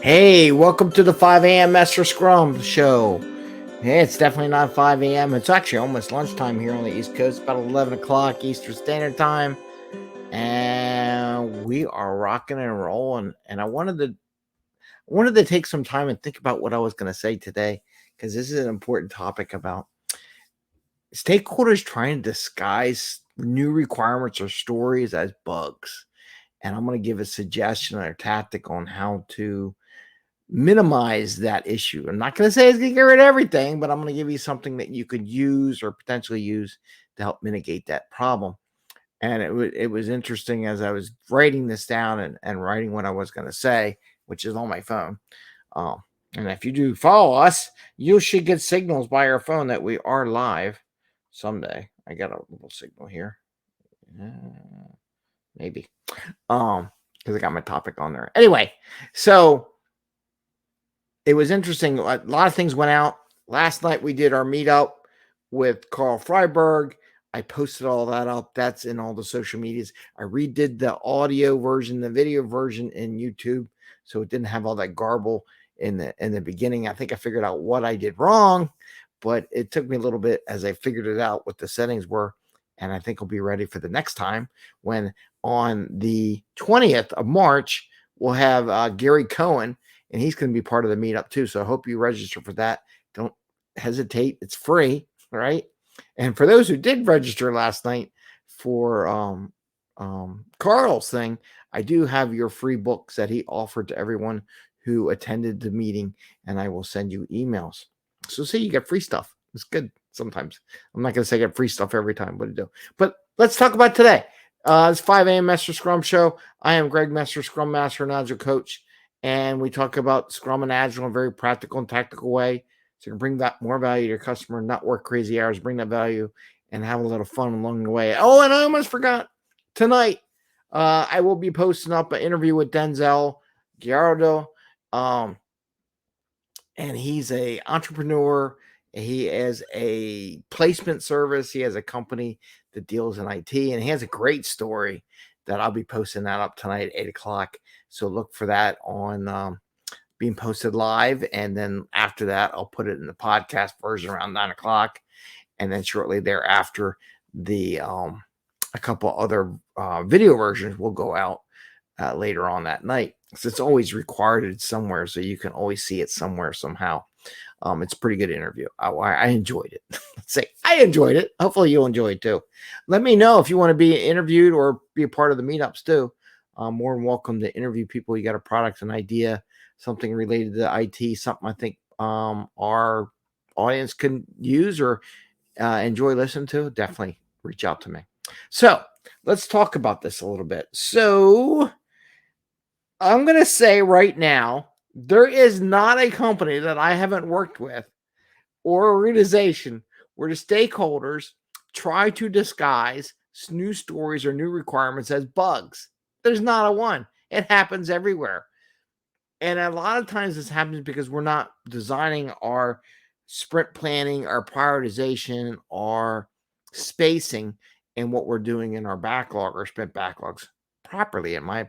Hey, welcome to the 5 a.m. Mester Scrum show. Hey, it's definitely not 5 a.m. It's actually almost lunchtime here on the East Coast, about 11 o'clock Eastern Standard Time. And we are rocking and rolling. And I wanted to take some time and think about what I was going to say today, because this is an important topic about stakeholders trying to disguise new requirements or stories as bugs. And I'm going to give a suggestion or tactic on how to minimize that issue. I'm not going to say it's going to get rid of everything, but I'm going to give you something that you could use or potentially use to help mitigate that problem. And it was interesting as I was writing this down and writing what I was going to say, which is on my phone. And if you do follow us, you should get signals by your phone that we are live someday. I got a little signal here. Maybe. Because I got my topic on there. Anyway, so it was interesting. A lot of things went out. Last night we did our meetup with Karl Fryburg. I posted all that up. That's in all the social medias. I redid the audio version, the video version in YouTube, so it didn't have all that garble in the beginning. I think I figured out what I did wrong, but it took me a little bit as I figured it out what the settings were. And I think I'll be ready for the next time when on the 20th of March, we'll have Gary Cohen, and he's going to be part of the meetup too. So I hope you register for that. Don't hesitate. It's free, right? And for those who did register last night for Carl's thing, I do have your free books that he offered to everyone who attended the meeting, and I will send you emails. So see, you get free stuff. It's good sometimes. I'm not going to say get free stuff every time, but I do. But let's talk about today. It's 5 a.m. Mester Scrum Show. I am Greg Mester, Scrum Master and Agile Coach, and we talk about Scrum and Agile in a very practical and tactical way. So you can bring that more value to your customer, not work crazy hours, bring that value, and have a little fun along the way. Oh, and I almost forgot. Tonight, I will be posting up an interview with Denzel Giardo. And he's a entrepreneur. He has a placement service. He has a company that deals in IT, and he has a great story that I'll be posting that up tonight at 8 o'clock. So look for that on being posted live. And then after that, I'll put it in the podcast version around 9 o'clock. And then shortly thereafter, the a couple other video versions will go out later on that night. So it's always recorded somewhere, so you can always see it somewhere somehow. It's a pretty good interview. I enjoyed it. Let's say I enjoyed it. Hopefully you'll enjoy it too. Let me know if you want to be interviewed or be a part of the meetups too. More than welcome to interview people. You got a product, an idea, something related to IT, something I think our audience can use or enjoy listening to. Definitely reach out to me. So let's talk about this a little bit. So I'm going to say right now, there is not a company that I haven't worked with or organization where the stakeholders try to disguise new stories or new requirements as bugs. There's not a one. It happens everywhere. And a lot of times this happens because we're not designing our sprint planning, our prioritization, our spacing, and what we're doing in our backlog or sprint backlogs properly, in my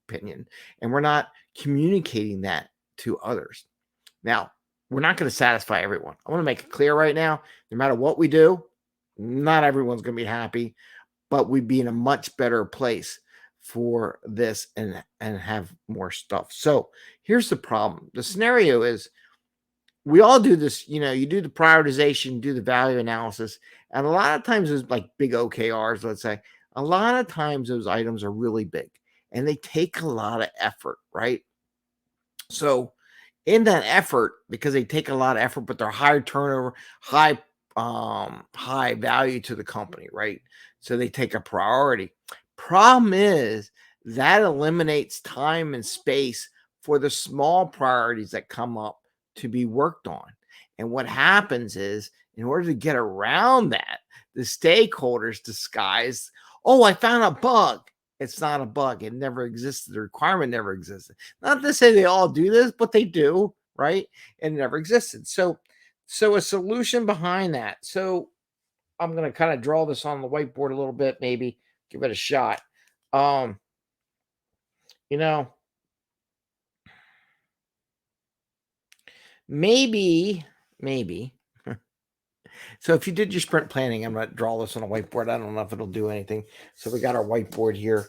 opinion. And we're not communicating that to others. Now, we're not going to satisfy everyone. I want to make it clear right now, no matter what we do, not everyone's going to be happy, but we'd be in a much better place for this and have more stuff. So here's the problem. The scenario is we all do this, you do the prioritization, do the value analysis, and a lot of times it's like big OKRs, let's say. A lot of times those items are really big and they take a lot of effort, right? So in that effort, because they take a lot of effort, but they're high turnover, high value to the company, right? So they take a priority. Problem is that eliminates time and space for the small priorities that come up to be worked on. And what happens is, in order to get around that, the stakeholders disguise, oh, I found a bug. It's not a bug. It never existed. The requirement never existed. Not to say they all do this, but they do, right? And it never existed. So a solution behind that. So I'm going to kind of draw this on the whiteboard a little bit, maybe give it a shot. You know, maybe. So if you did your sprint planning, I'm going to draw this on a whiteboard. I don't know if it'll do anything. So we got our whiteboard here,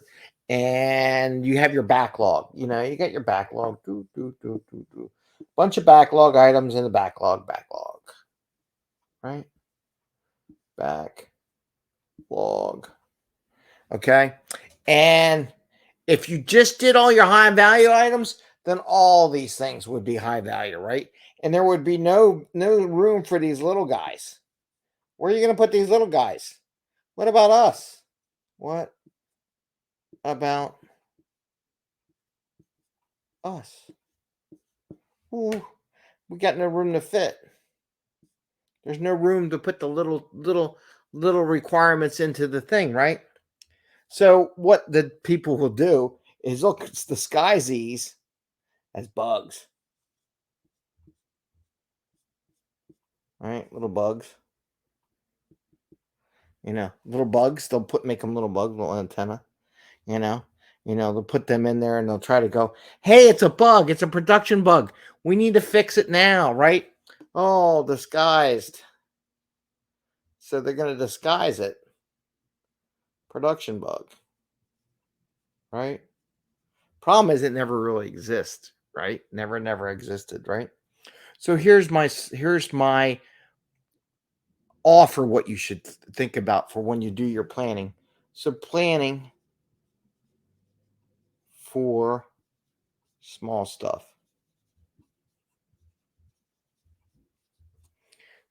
and you have your backlog. You got your backlog. Bunch of backlog items in the backlog, right? Backlog. Okay. And if you just did all your high value items, then all these things would be high value, right? And there would be no room for these little guys. Where are you going to put these little guys? What about us? What about us? Ooh, we got no room to fit. There's no room to put the little requirements into the thing, right? So what the people will do is they'll disguise these as bugs. All right, little bugs. Little bugs. They'll make them little bugs, little antenna. They'll put them in there and they'll try to go, hey, it's a bug. It's a production bug. We need to fix it now, right? Oh, disguised. So they're going to disguise it. Production bug. Right? Problem is it never really exists, right? Never existed, right? So here's my offer what you should think about for when you do your planning. So planning for small stuff.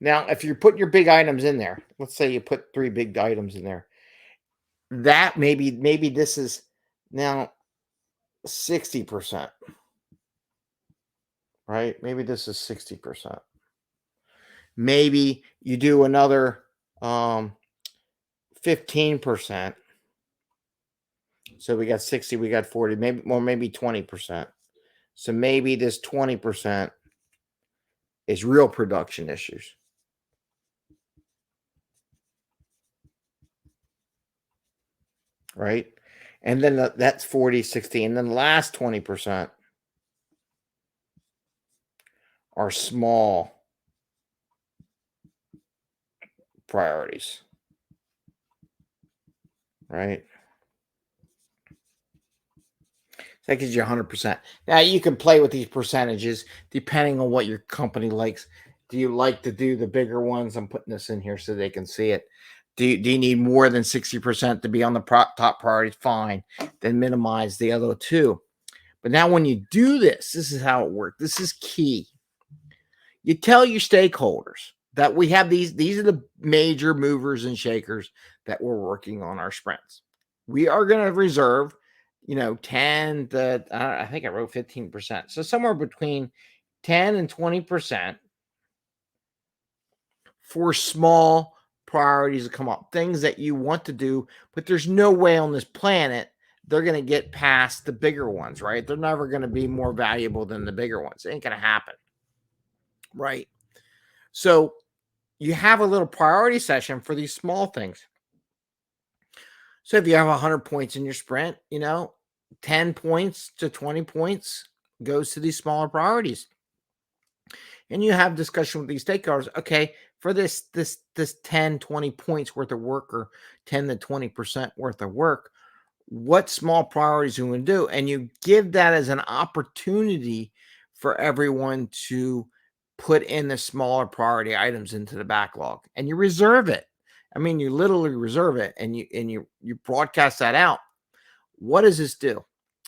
Now, if you're putting your big items in there, let's say you put 3 big items in there, that maybe this is now 60%, right? Maybe this is 60%. Maybe you do another 15%. So we got 60, we got 40, maybe 20%. So maybe this 20% is real production issues. Right? And then that's 40, 60. And then the last 20% are small priorities. Right? That gives you 100%. Now, you can play with these percentages depending on what your company likes. Do you like to do the bigger ones? I'm putting this in here so they can see it. Do you need more than 60% to be on the top priorities? Fine. Then minimize the other 2. But now when you do this is how it works. This is key. You tell your stakeholders that we have these are the major movers and shakers that we're working on our sprints. We are going to reserve 10 to, I think I wrote 15%. So somewhere between 10 and 20% for small priorities to come up, things that you want to do, but there's no way on this planet they're going to get past the bigger ones, right? They're never going to be more valuable than the bigger ones. It ain't going to happen, right? So you have a little priority session for these small things. So if you have 100 points in your sprint, 10 points to 20 points goes to these smaller priorities. And you have discussion with these stakeholders. Okay, for this 10, 20 points worth of work or 10 to 20% worth of work, what small priorities are we going to do? And you give that as an opportunity for everyone to put in the smaller priority items into the backlog, and you reserve it. I mean, you literally reserve it, and you broadcast that out. What does this do?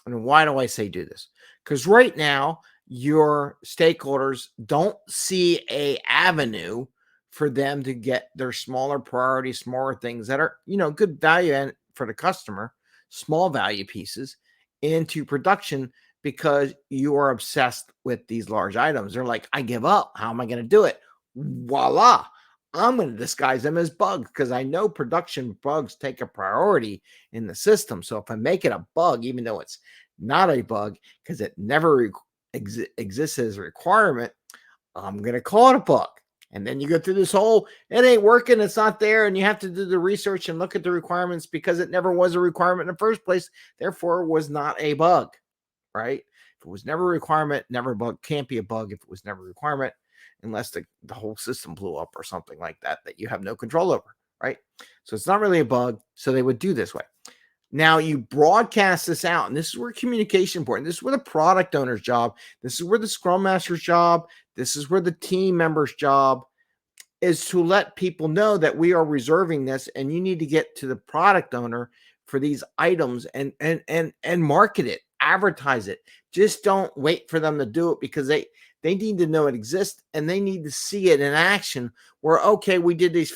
And why do I say do this? Because right now, your stakeholders don't see a avenue for them to get their smaller priority, smaller things that are, good value and for the customer, small value pieces into production because you are obsessed with these large items. They're like, I give up. How am I going to do it? Voila. I'm going to disguise them as bugs because I know production bugs take a priority in the system. So if I make it a bug, even though it's not a bug because it never exists as a requirement, I'm going to call it a bug. And then you go through this whole, it ain't working, it's not there, and you have to do the research and look at the requirements because it never was a requirement in the first place, therefore was not a bug, right? If it was never a requirement, never a bug, can't be a bug if it was never a requirement, unless the whole system blew up or something like that you have no control over, right? So it's not really a bug. So they would do this way. Now you broadcast this out, and this is where communication is important. This is where the product owner's job, this is where the Scrum Master's job, this is where the team member's job is to let people know that we are reserving this, and you need to get to the product owner for these items and market it, advertise it. Just don't wait for them to do it, because they need to know it exists, and they need to see it in action where, okay, we did these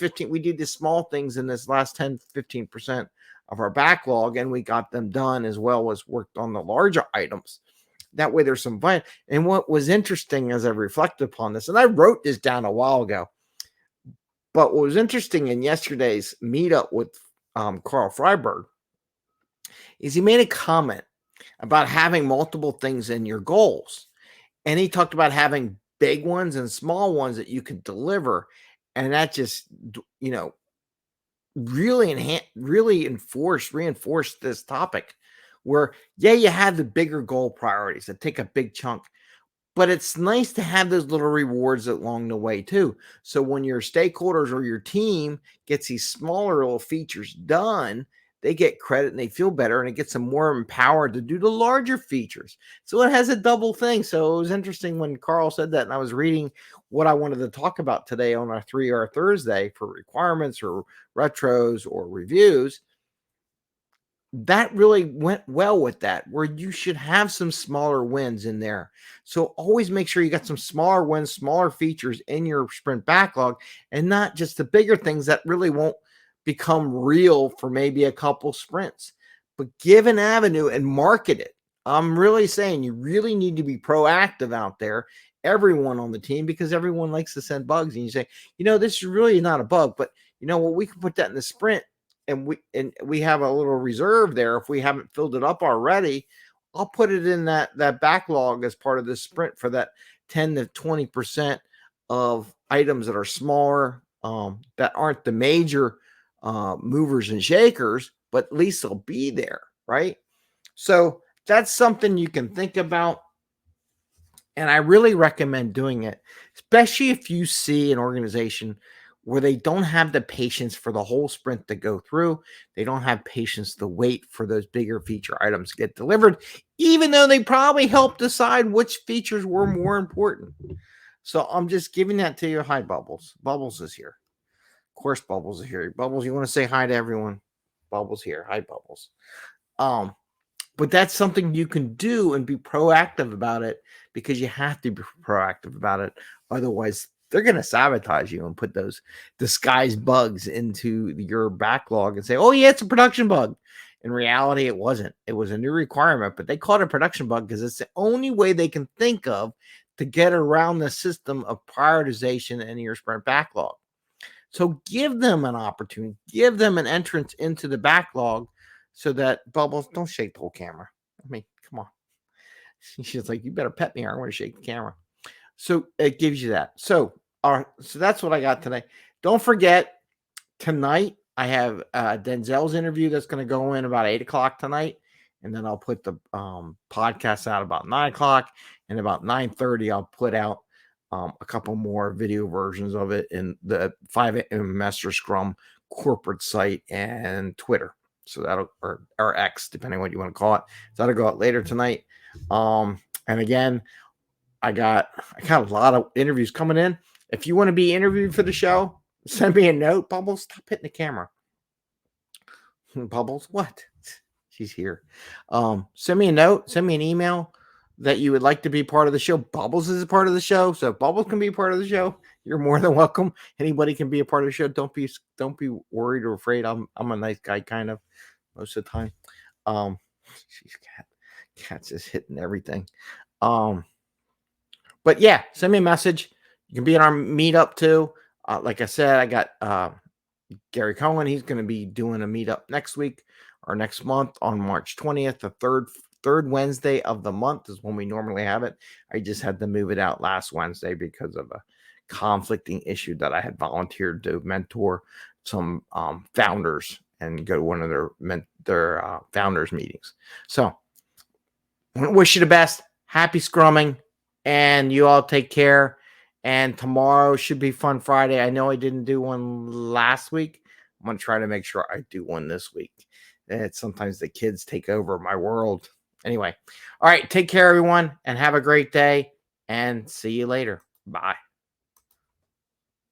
small things in this last 10-15% of our backlog, and we got them done, as well as worked on the larger items. That way there's some buy. And what was interesting as I reflected upon this, and I wrote this down a while ago, but what was interesting in yesterday's meetup with Karl Fryburg is he made a comment about having multiple things in your goals. And he talked about having big ones and small ones that you could deliver. And that just, really reinforced this topic where, yeah, you have the bigger goal priorities that take a big chunk, but it's nice to have those little rewards along the way too. So when your stakeholders or your team gets these smaller little features done, they get credit and they feel better, and it gets them more empowered to do the larger features. So it has a double thing. So it was interesting when Karl said that, and I was reading what I wanted to talk about today on our 3R Thursday for requirements or retros or reviews. That really went well with that, where you should have some smaller wins in there. So always make sure you got some smaller wins, smaller features in your sprint backlog, and not just the bigger things that really won't become real for maybe a couple sprints. But give an avenue and market it. I'm really saying you really need to be proactive out there, everyone on the team, because everyone likes to send bugs. And you say, this is really not a bug, but what, we can put that in the sprint, and we have a little reserve there. If we haven't filled it up already, I'll put it in that backlog as part of the sprint for that 10 to 20% of items that are smaller, that aren't the major movers and shakers, but at least they'll be there, right? So that's something you can think about. And I really recommend doing it, especially if you see an organization where they don't have the patience for the whole sprint to go through. They don't have patience to wait for those bigger feature items to get delivered, even though they probably help decide which features were more important. So I'm just giving that to you. Hi, Bubbles. Bubbles is here. Of course, Bubbles is here. Bubbles, you want to say hi to everyone? Bubbles here. Hi, Bubbles. But that's something you can do and be proactive about it, because you have to be proactive about it. Otherwise, they're going to sabotage you and put those disguised bugs into your backlog and say, oh, yeah, it's a production bug. In reality, it wasn't. It was a new requirement, but they call it a production bug because it's the only way they can think of to get around the system of prioritization in your sprint backlog. So give them an opportunity, give them an entrance into the backlog, so that Bubbles, don't shake the whole camera. I mean, come on. She's like, you better pet me or I want to shake the camera. So it gives you that. So that's what I got today. Don't forget, tonight I have Denzel's interview that's going to go in about 8:00 tonight. And then I'll put the podcast out about 9:00. And about 9:30, I'll put out a couple more video versions of it in the 5 Mester Scrum corporate site and Twitter. So that'll, or X, depending on what you want to call it. So that'll go out later tonight. And again, I got a lot of interviews coming in. If you want to be interviewed for the show, send me a note. Bubbles, stop hitting the camera. Bubbles, what? She's here. Send me a note. Send me an email that you would like to be part of the show. Bubbles is a part of the show. So if Bubbles can be a part of the show, you're more than welcome. Anybody can be a part of the show. Don't be worried or afraid. I'm a nice guy, kind of, most of the time. She's cat's just hitting everything. But yeah, send me a message. You can be in our meetup too. Like I said, I got Gary Cohen. He's going to be doing a meetup next week or next month on March 20th. The third Wednesday of the month is when we normally have it. I just had to move it out last Wednesday because of a conflicting issue that I had volunteered to mentor some founders and go to one of their founders meetings. So Wish you the best. Happy scrumming. And you all take care. And tomorrow should be Fun Friday. I know I didn't do one last week. I'm going to try to make sure I do one this week. Sometimes the kids take over my world. Anyway, all right. Take care, everyone, and have a great day. And see you later. Bye.